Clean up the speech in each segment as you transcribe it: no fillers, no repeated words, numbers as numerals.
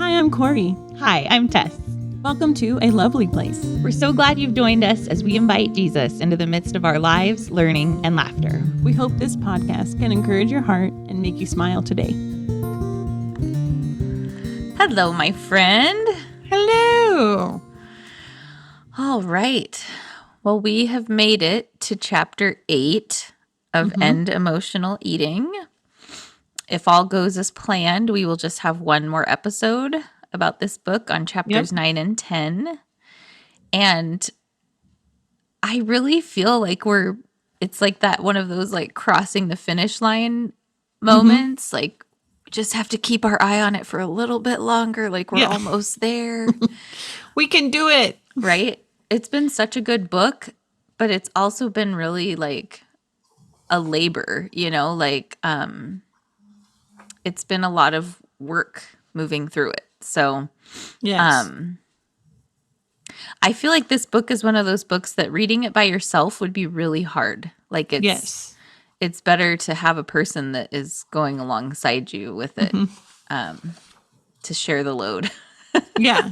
Hi, I'm Corey. Hi, I'm Tess. Welcome to A Lovely Place. We're so glad you've joined us as we invite Jesus into the midst of our lives, learning, and laughter. We hope this podcast can encourage your heart and make you smile today. Hello, my friend. Hello. All right. Well, we have made it to chapter 8 of End Emotional Eating. If all goes as planned, we will just have one more episode about this book on chapters 9 and 10. And I really feel like it's like that one of those like crossing the finish line moments. Like we just have to keep our eye on it for a little bit longer. Like we're almost there. We can do it. Right? It's been such a good book, but it's also been really like a labor, like it's been a lot of work moving through it. So Yes. I feel like this book is one of those books that reading it by yourself would be really hard. Like it's better to have a person that is going alongside you with it to share the load. Yeah.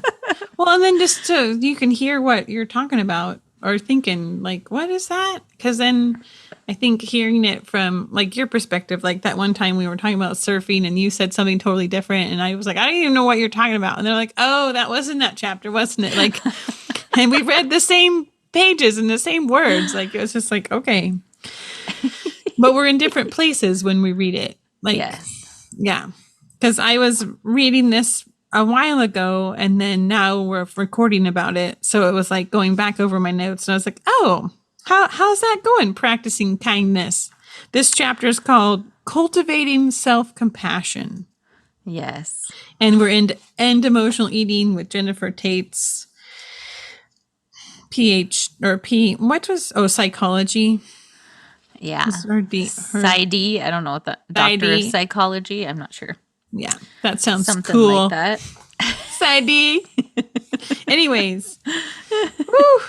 Well, and then just so you can hear what you're talking about or thinking, like, what is that? Because then I think hearing it from like your perspective, like that one time we were talking about surfing and you said something totally different. And I was like, I don't even know what you're talking about. And they're like, oh, that was in that chapter, wasn't it? Like, and we read the same pages and the same words. Like, it was just like, okay. But we're in different places when we read it. Like, yeah. Because I was reading this a while ago and then now we're recording about it. So it was like going back over my notes and I was like, oh, how's that going? Practicing kindness. This chapter is called Cultivating Self-Compassion. Yes. And we're in End Emotional Eating with Jennifer Tate's psychology. Yeah. PsyD. I don't know what the doctor of psychology. I'm not sure. Yeah, that sounds something cool. Like that. PsyD. Anyways, woo.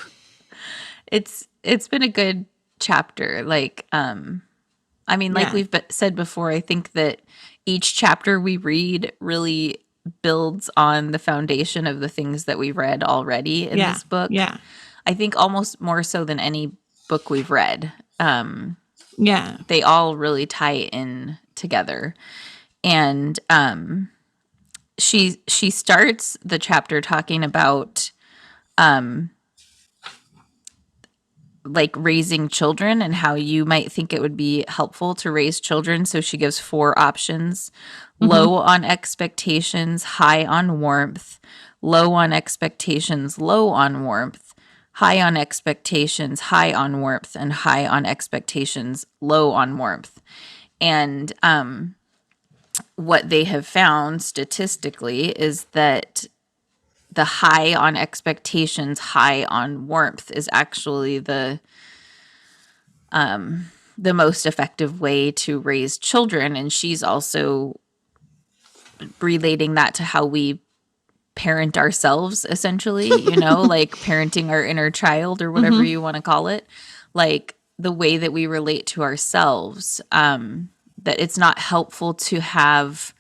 It's been a good chapter. Like, like we've said before, I think that each chapter we read really builds on the foundation of the things that we've read already in this book. Yeah, I think almost more so than any book we've read. They all really tie in together. And she starts the chapter talking about like raising children and how you might think it would be helpful to raise children. So she gives 4 options: low on expectations, high on warmth, low on expectations, low on warmth, high on expectations, high on warmth, and high on expectations, low on warmth. And what they have found statistically is that the high on expectations, high on warmth is actually the most effective way to raise children. And she's also relating that to how we parent ourselves, essentially, like parenting our inner child or whatever you want to call it. Like the way that we relate to ourselves, that it's not helpful to have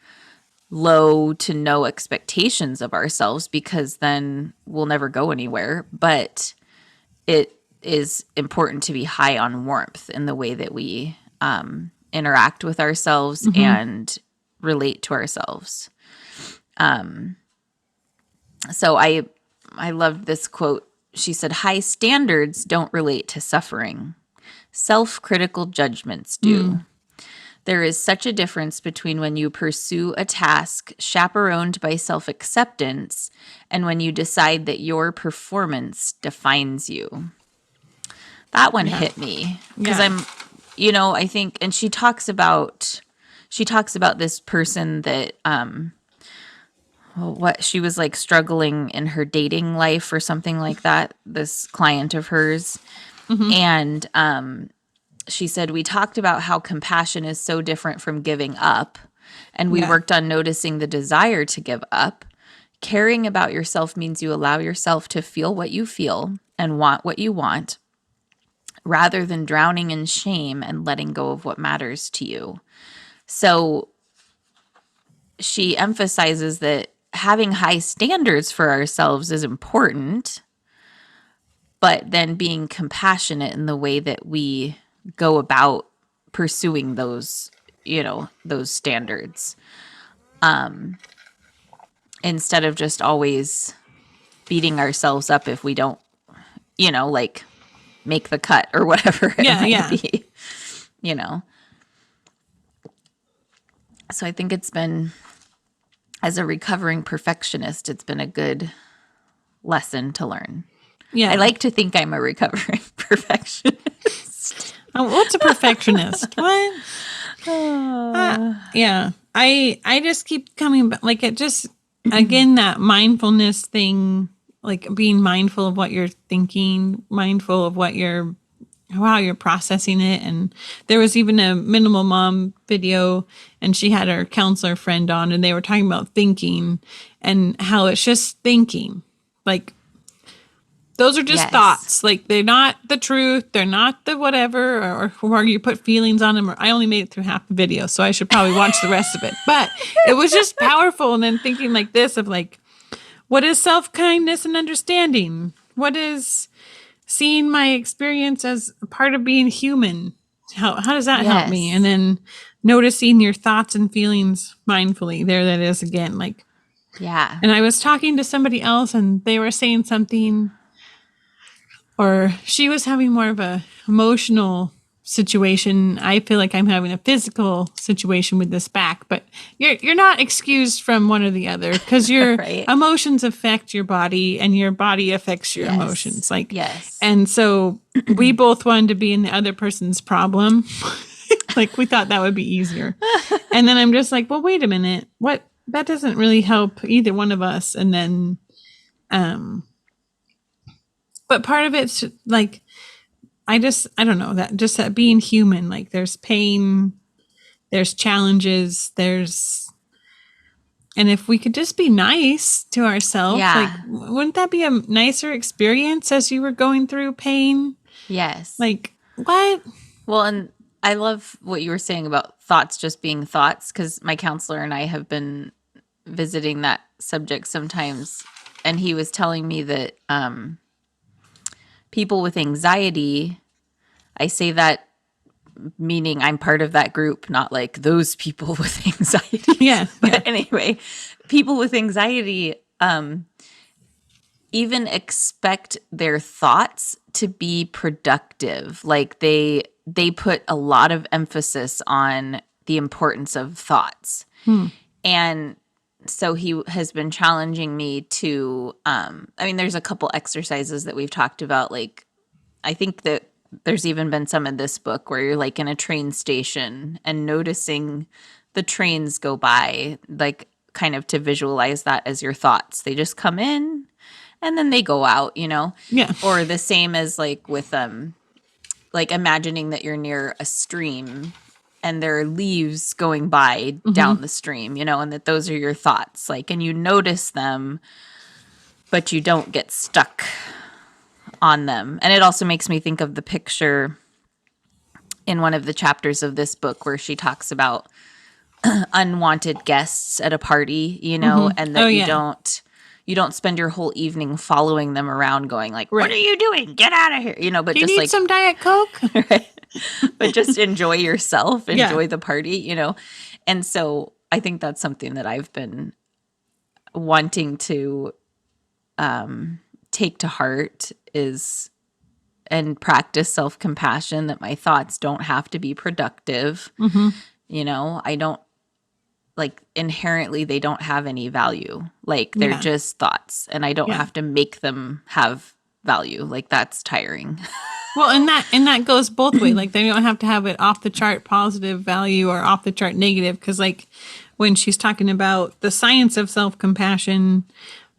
low to no expectations of ourselves because then we'll never go anywhere. But it is important to be high on warmth in the way that we interact with ourselves and relate to ourselves. So I loved this quote. She said, "High standards don't relate to suffering. Self-critical judgments do. There is such a difference between when you pursue a task chaperoned by self-acceptance and when you decide that your performance defines you." That one hit me because I think, and she talks about this person that, she was like struggling in her dating life or something like that, this client of hers. And, she said, "We talked about how compassion is so different from giving up, and we worked on noticing the desire to give up. Caring about yourself means you allow yourself to feel what you feel and want what you want, rather than drowning in shame and letting go of what matters to you." So she emphasizes that having high standards for ourselves is important, but then being compassionate in the way that we go about pursuing those, those standards, instead of just always beating ourselves up if we don't, like make the cut or whatever it Yeah, might yeah. be, you know. So I think it's been, as a recovering perfectionist, it's been a good lesson to learn. Yeah. I like to think I'm a recovering perfectionist. What's a perfectionist? What? Yeah. I just keep coming back. Like, it just, again, that mindfulness thing, like being mindful of what you're thinking, mindful of how you're processing it. And there was even a minimal mom video, and she had her counselor friend on, and they were talking about thinking and how it's just thinking. Like, those are just Yes. thoughts. Like, they're not the truth. They're not the whatever, or you put feelings on them. Or I only made it through half the video, so I should probably watch the rest of it. But it was just powerful. And then thinking like this of like, what is self-kindness and understanding? What is seeing my experience as a part of being human? How does that help me? And Yes. then noticing your thoughts and feelings mindfully. There that is again. Like, Yeah. and I was talking to somebody else, and they were saying something, or she was having more of a emotional situation. I feel like I'm having a physical situation with this back, but you're not excused from one or the other, because your Right. emotions affect your body and your body affects your Yes. emotions. Like, yes. and so we both wanted to be in the other person's problem. Like, we thought that would be easier. And then I'm just like, well, wait a minute. What? That doesn't really help either one of us. And then, but part of it's like, I don't know, that being human, like there's pain, there's challenges, and if we could just be nice to ourselves, like, Yeah. wouldn't that be a nicer experience as you were going through pain? Yes. Like, what? Well, and I love what you were saying about thoughts just being thoughts, because my counselor and I have been visiting that subject sometimes. And he was telling me that people with anxiety, I say that meaning I'm part of that group, not like those people with anxiety. Yeah. But anyway, people with anxiety even expect their thoughts to be productive. Like they put a lot of emphasis on the importance of thoughts. And so he has been challenging me to there's a couple exercises that we've talked about. Like, I think that there's even been some in this book where you're like in a train station and noticing the trains go by, like kind of to visualize that as your thoughts. They just come in and then they go out, Yeah. Or the same as like with like imagining that you're near a stream and there are leaves going by down the stream, and that those are your thoughts. Like, and you notice them, but you don't get stuck on them. And it also makes me think of the picture in one of the chapters of this book where she talks about unwanted guests at a party, and that you don't spend your whole evening following them around going like, Right. what are you doing? Get out of here. But Do you just need like some Diet Coke? right? But just enjoy yourself, enjoy Yeah. the party, And so I think that's something that I've been wanting to take to heart is and practice self-compassion, that my thoughts don't have to be productive. I don't, like, inherently they don't have any value. Like, they're Yeah. just thoughts, and I don't Yeah. have to make them have value. Like, that's tiring. Well, and that goes both ways. Like, they don't have to have it off the chart positive value or off the chart negative. Because, like, when she's talking about the science of self-compassion,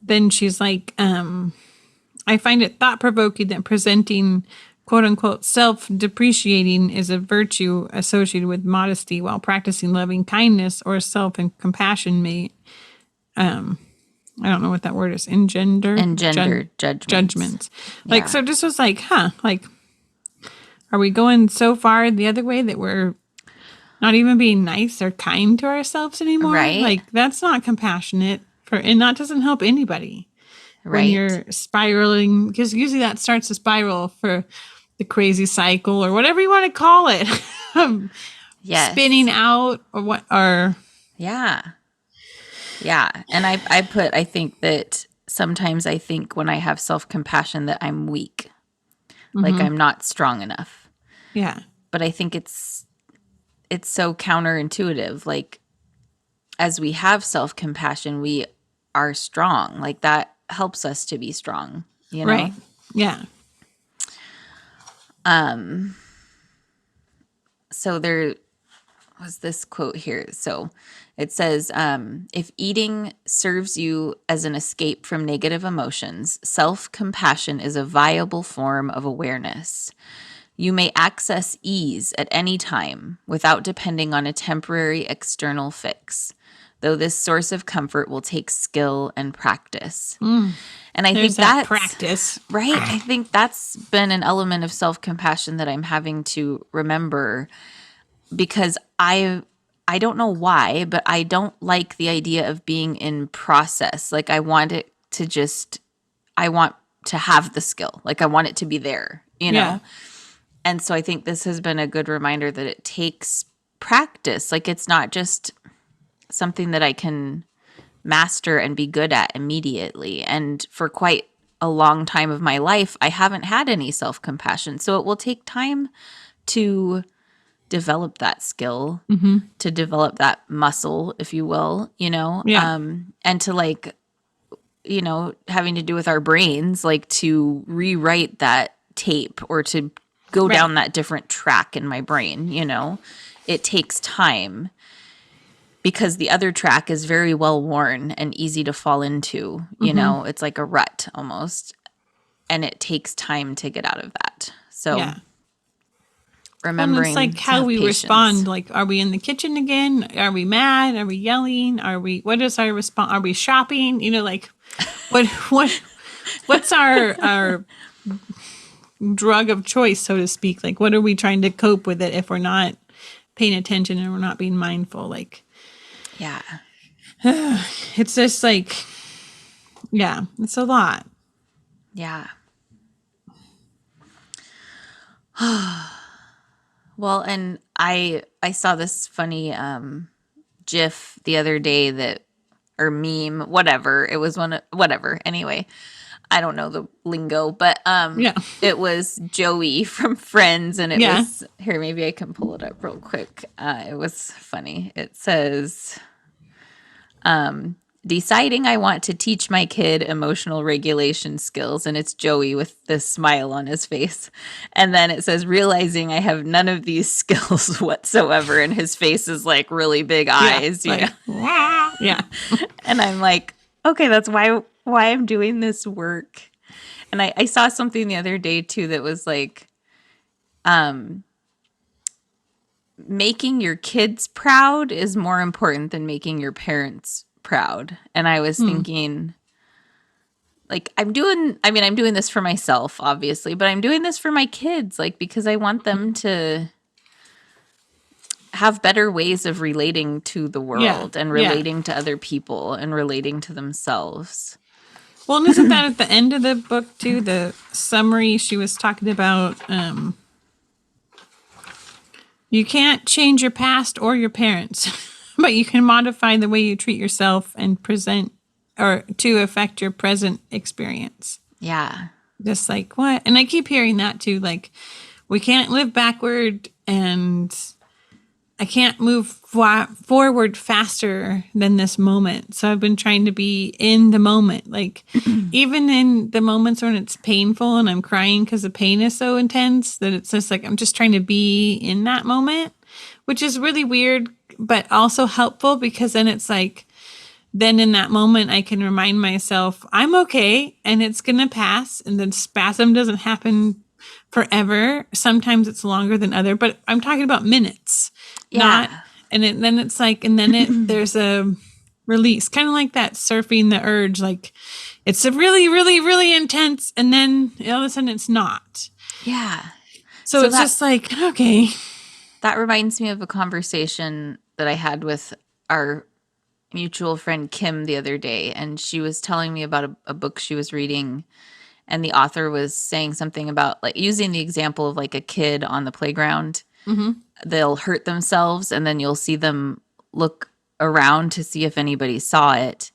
then she's like, I find it thought-provoking that presenting quote-unquote self-depreciating is a virtue associated with modesty, while practicing loving kindness or self and compassion may, I don't know what that word is, engender judgments. Like, Yeah. so this was like, like, are we going so far the other way that we're not even being nice or kind to ourselves anymore? Right. Like, that's not compassionate and that doesn't help anybody when Right. you're spiraling, because usually that starts a spiral for the crazy cycle or whatever you want to call it. Yes. Spinning out or what, or Yeah. Yeah. And I think that sometimes I think when I have self-compassion that I'm weak, like mm-hmm. I'm not strong enough. Yeah, But I think it's so counterintuitive. Like as we have self-compassion, we are strong. Like that helps us to be strong, you know? right. Yeah. Um so there was this quote here. So it says, if eating serves you as an escape from negative emotions, self compassion is a viable form of awareness. You may access ease at any time without depending on a temporary external fix, though this source of comfort will take skill and practice. Mm. And I There's think that that's practice. right. I think that's been an element of self compassion that I'm having to remember because I don't know why, but I don't like the idea of being in process. Like I want it to just I want to have the skill. Like I want it to be there, you Yeah. know? And so I think this has been a good reminder that it takes practice. Like it's not just something that I can master and be good at immediately. And for quite a long time of my life, I haven't had any self-compassion. So it will take time to develop that skill, Mm-hmm. to develop that muscle, if you will, Yeah. and to like, having to do with our brains, like to rewrite that tape or to go Right. down that different track in my brain, it takes time because the other track is very well worn and easy to fall into, Mm-hmm. it's like a rut almost, and it takes time to get out of that. So Yeah. Well, and it's like remembering to how have we patience. respond. Like, are we in the kitchen again? Are we mad? Are we yelling? What is our response? Are we shopping? Like, what, what's our drug of choice, so to speak? Like, what are we trying to cope with it if we're not paying attention and we're not being mindful? Like, Yeah. it's just like, yeah, it's a lot. Yeah. Well, and I saw this funny GIF the other day that or meme, whatever. It was whatever. Anyway, I don't know the lingo, but Yeah. it was Joey from Friends, and it Yeah. was here. Maybe I can pull it up real quick. It was funny. It says, deciding I want to teach my kid emotional regulation skills, and it's Joey with this smile on his face. And then it says, realizing I have none of these skills whatsoever, and his face is like really big Yeah. eyes, Like, yeah. And I'm like, okay, that's why I'm doing this work. And I saw something the other day too that was like, making your kids proud is more important than making your parents proud. And I was Hmm. thinking, like, I'm doing this for myself, obviously, but I'm doing this for my kids, like, because I want them to have better ways of relating to the Yeah. world and Yeah. relating to other people and relating to themselves. Well, and isn't that at the end of the book too? The summary she was talking about. You can't change your past or your parents, but you can modify the way you treat yourself and present or to affect your present experience. Yeah. Just like what? And I keep hearing that too. Like, we can't live backward and I can't move forward faster than this moment. So I've been trying to be in the moment. Like, even in the moments when it's painful and I'm crying because the pain is so intense that it's just like I'm just trying to be in that moment, which is really weird, but also helpful because then it's like, then in that moment, I can remind myself I'm okay and it's going to pass. And the spasm doesn't happen forever. Sometimes it's longer than other, but I'm talking about minutes, not, Yeah. then it's like, and then there's a release, kind of like that surfing the urge. Like it's a really, really, really intense. And then all of a sudden it's not. Yeah. So So it's that just like, okay. that reminds me of a conversation that I had with our mutual friend Kim the other day, and she was telling me about a book she was reading, and the author was saying something about like using the example of like a kid on the playground. Mm-hmm. They'll hurt themselves, and then you'll see them look around to see if anybody saw it.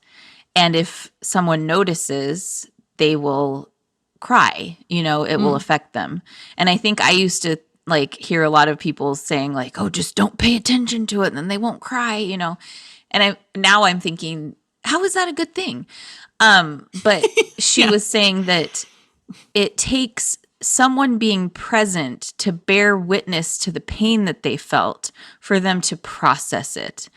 And if someone notices, they will cry, it will Mm. affect them. And I think I used to like hear a lot of people saying like, "Oh, just don't pay attention to it and then they won't cry." And I'm thinking, how is that a good thing? But she Yeah. was saying that it takes someone being present to bear witness to the pain that they felt for them to process it.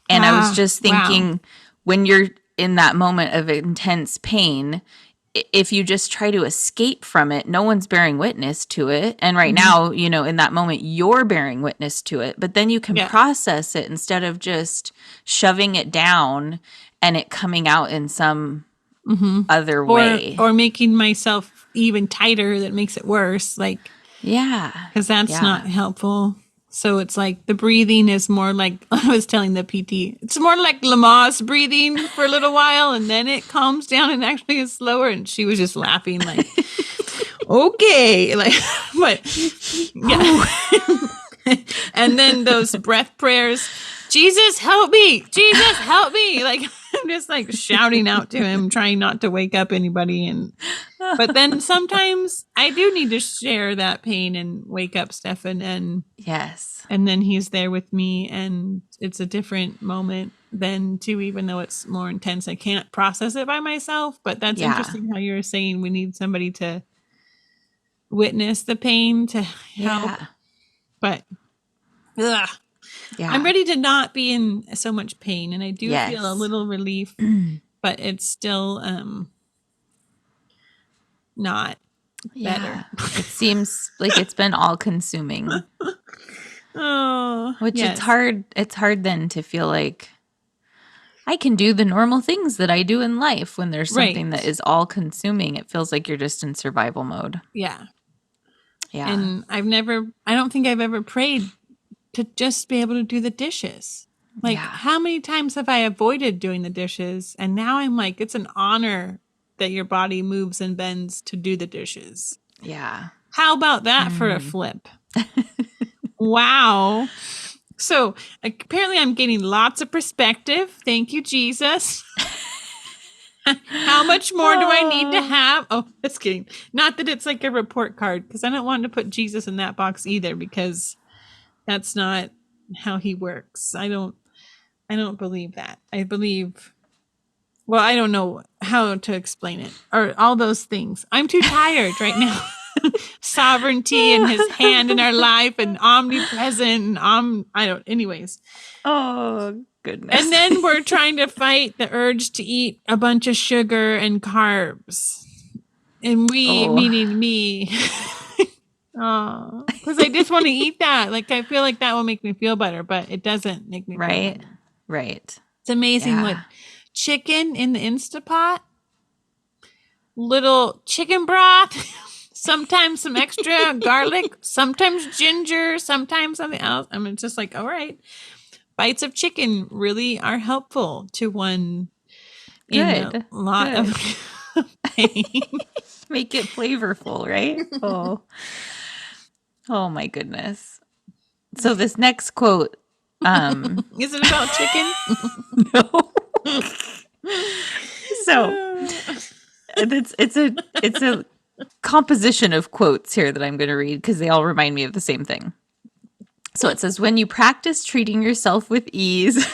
And I was Ah, just wow. thinking, when you're in that moment of intense pain, if you just try to escape from it, no one's bearing witness to it. And right Mm-hmm. now, in that moment, you're bearing witness to it. But then you can Yeah. process it instead of just shoving it down and it coming out in some Mm-hmm. other Or way. or making myself even tighter that makes it worse, like Yeah. because that's not Yeah. helpful. So it's like the breathing is more like I was telling the PT, it's more like Lamaze breathing for a little while and then it calms down and actually is slower. And she was just laughing, like, okay, like, but yeah. And then those breath prayers, Jesus, help me, Jesus, help me. Like, I'm just like shouting out to him, trying not to wake up anybody. But then sometimes I do need to share that pain and wake up Stefan, Yes. and then he's there with me, and it's a different moment then too, even though it's more intense. I can't process it by myself, but that's Yeah. interesting how you're saying we need somebody to witness the pain to help. Yeah. But ugh, I'm Yeah. ready to not be in so much pain, and I do feel a Yes. little relief, but it's still not better. Yeah. It seems like it's been all consuming, Oh, which yes. it's hard then to feel like I can do the normal things that I do in life when there's something that Right. is all consuming. It feels like you're just in survival mode. Yeah. Yeah. And I don't think I've ever prayed to just be able to do the dishes. Like, Yeah. how many times have I avoided doing the dishes? And now I'm like, it's an honor that your body moves and bends to do the dishes. Yeah. How about that for a Mm. flip? Wow. So apparently, I'm getting lots of perspective. Thank you, Jesus. How much more do I need to Oh. have? Oh, just kidding. Not that it's like a report card, because I don't want to put Jesus in that box either, because that's not how he works. I don't believe that. I believe, well, I don't know how to explain it or all those things. I'm too tired right now. Sovereignty and his hand in our life and omnipresent and I don't anyways. Oh, And goodness. then we're trying to fight the urge to eat a bunch of sugar and carbs. And we, Oh, meaning me. Oh, because I just want to eat that. Like, I feel like that will make me feel better, but it doesn't make me feel right. better. Right. It's amazing what Yeah. chicken in the Instapot, little chicken broth, sometimes some extra garlic, sometimes ginger, sometimes something else. I mean, it's just like, all right, bites of chicken really are helpful to one in a Good. lot of Good. pain. Make it flavorful, right? Oh. Oh my goodness. So this next quote, Is it about chicken? no. So it's a composition of quotes here that I'm going to read because they all remind me of the same thing. So it says, when you practice treating yourself with ease,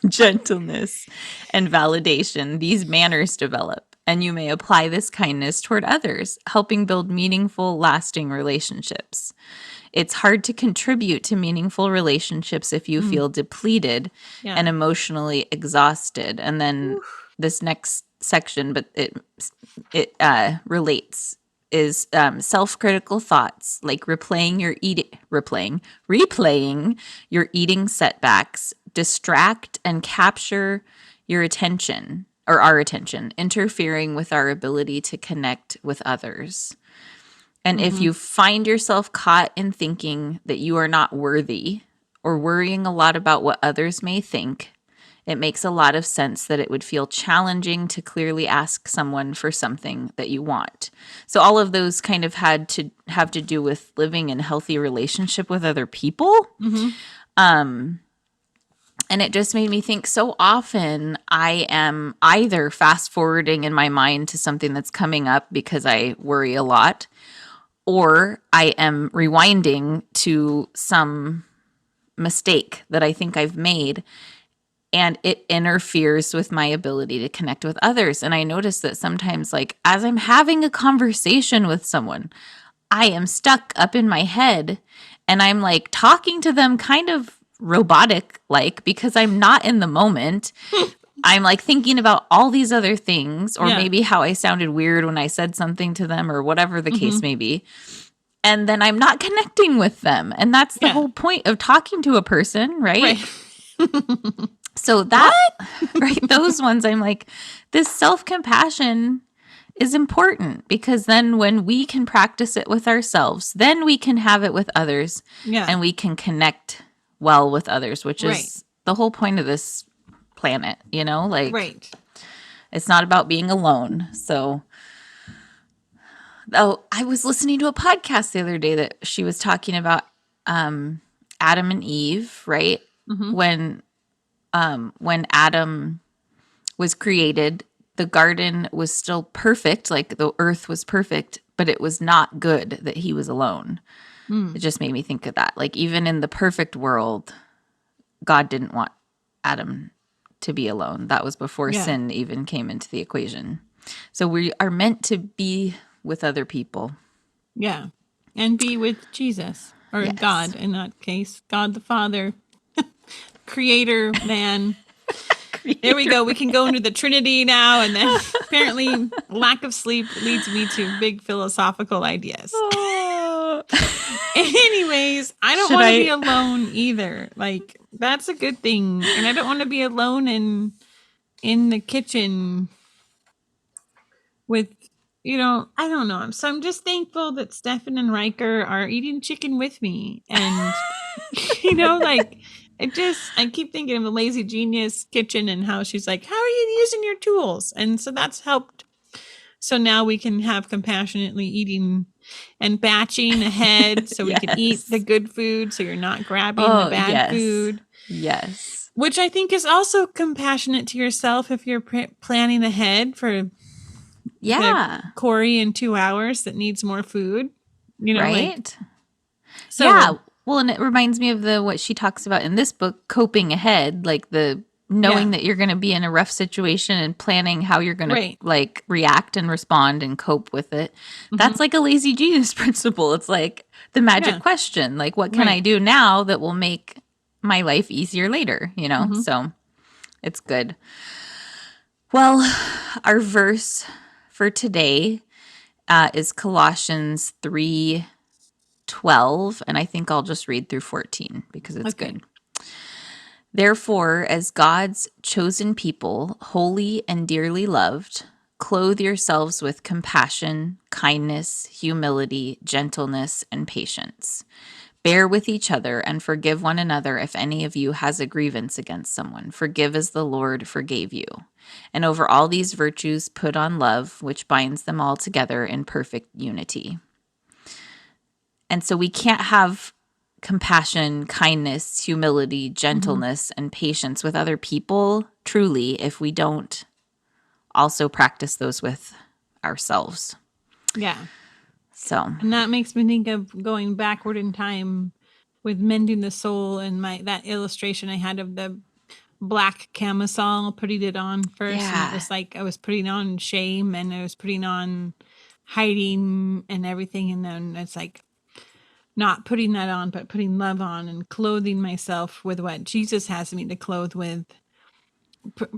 gentleness, and validation, these manners develop, and you may apply this kindness toward others, helping build meaningful, lasting relationships. It's hard to contribute to meaningful relationships if you Mm, feel depleted and yeah. emotionally exhausted. And then this next section, but it relates is self-critical thoughts like replaying your eating setbacks distract and capture your attention or our attention, interfering with our ability to connect with others. And if Mm-hmm. you find yourself caught in thinking that you are not worthy or worrying a lot about what others may think, It makes a lot of sense that it would feel challenging to clearly ask someone for something that you want. So all of those kind of had to have to do with living in healthy relationship with other people. Mm-hmm. And it just made me think so often I am either fast forwarding in my mind to something that's coming up because I worry a lot, or I am rewinding to some mistake that I think I've made, and it interferes with my ability to connect with others. And I notice that sometimes, like, as I'm having a conversation with someone, I am stuck up in my head and I'm like talking to them kind of robotic like, because I'm not in the moment. I'm like thinking about all these other things, or Yeah. maybe how I sounded weird when I said something to them, or whatever the Mm-hmm. case may be. And then I'm not connecting with them. And that's the Yeah. whole point of talking to a person, right? Right. So that, What? right, those ones, I'm like, this self compassion is important, because then when we can practice it with ourselves, then we can have it with others, Yeah. and we can connect well with others, which Right. is the whole point of this planet, like, Right. it's not about being alone. So, I was listening to a podcast the other day that she was talking about Adam and Eve, right? Mm-hmm. When Adam was created, the garden was still perfect, like the earth was perfect, but it was not good that he was alone. It Mm. just made me think of that. Like, even in the perfect world, God didn't want Adam to be alone. That was before Yeah. sin even came into the equation. So we are meant to be with other people. Yeah. And be with Jesus or Yes. God in that case. God the Father, Creator, man. There we Creator. go. We can go into the Trinity now. And then apparently, lack of sleep leads me to big philosophical ideas. Oh. Anyways, I don't Should want to be I? alone either. Like, that's a good thing. And I don't want to be alone in the kitchen with, I don't know. So I'm just thankful that Stefan and Riker are eating chicken with me. And, like, I keep thinking of the Lazy Genius kitchen and how she's like, how are you using your tools? And so that's helped. So now we can have compassionately eating and batching ahead so we can eat the Yes. good food. So you're not grabbing the Oh, bad yes. food. Yes. Which I think is also compassionate to yourself if you're planning ahead for the Yeah. Corey in 2 hours that needs more food. Like, Right? Yeah. so Well, and it reminds me of what she talks about in this book, coping ahead, like the knowing yeah, that you're going to be in a rough situation and planning how you're going to right. like react and respond and cope with it. Mm-hmm. That's like a lazy genius principle. It's like the magic Yeah, question, like, what can I right. do now that will make my life easier later, Mm-hmm. So it's good. Well, our verse for today is Colossians 3:12, and I think I'll just read through 14 because it's Okay. good. Therefore, as God's chosen people, holy and dearly loved, clothe yourselves with compassion, kindness, humility, gentleness, and patience. Bear with each other and forgive one another if any of you has a grievance against someone. Forgive as the Lord forgave you. And over all these virtues, put on love, which binds them all together in perfect unity. And so we can't have compassion, kindness, humility, Mm-hmm. gentleness, and patience with other people truly if we don't also practice those with ourselves. Yeah. So, And that makes me think of going backward in time with mending the soul and that illustration I had of the black camisole, putting it on first. And it yeah. was like I was putting on shame and I was putting on hiding and everything. And then it's like not putting that on, but putting love on and clothing myself with what Jesus has me to clothe with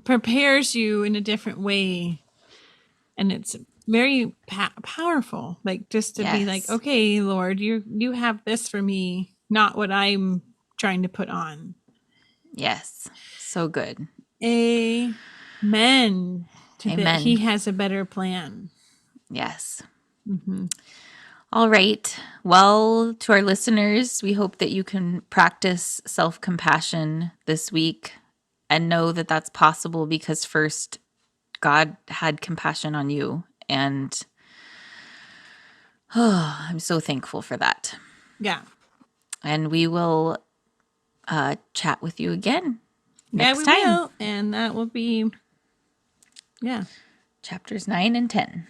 prepares you in a different way. And it's very powerful, like just to be like, Yes. okay, Lord, you have this for me, not what I'm trying to put on. Yes. So good. Amen to that. He Amen. has a better plan. Yes. Mm-hmm. All right. Well, to our listeners, we hope that you can practice self compassion this week and know that that's possible because first God had compassion on you. And I'm so thankful for that. Yeah. And we will chat with you again Yeah, next we time. will. And that will be, yeah. Chapters 9 and 10.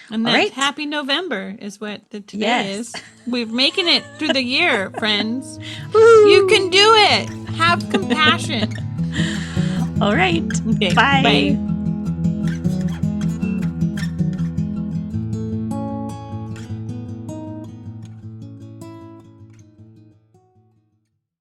And All that right. happy November is what today Yes. is. We're making it through the year, friends. Woo! You can do it. Have compassion. All right. Okay. Bye. Bye.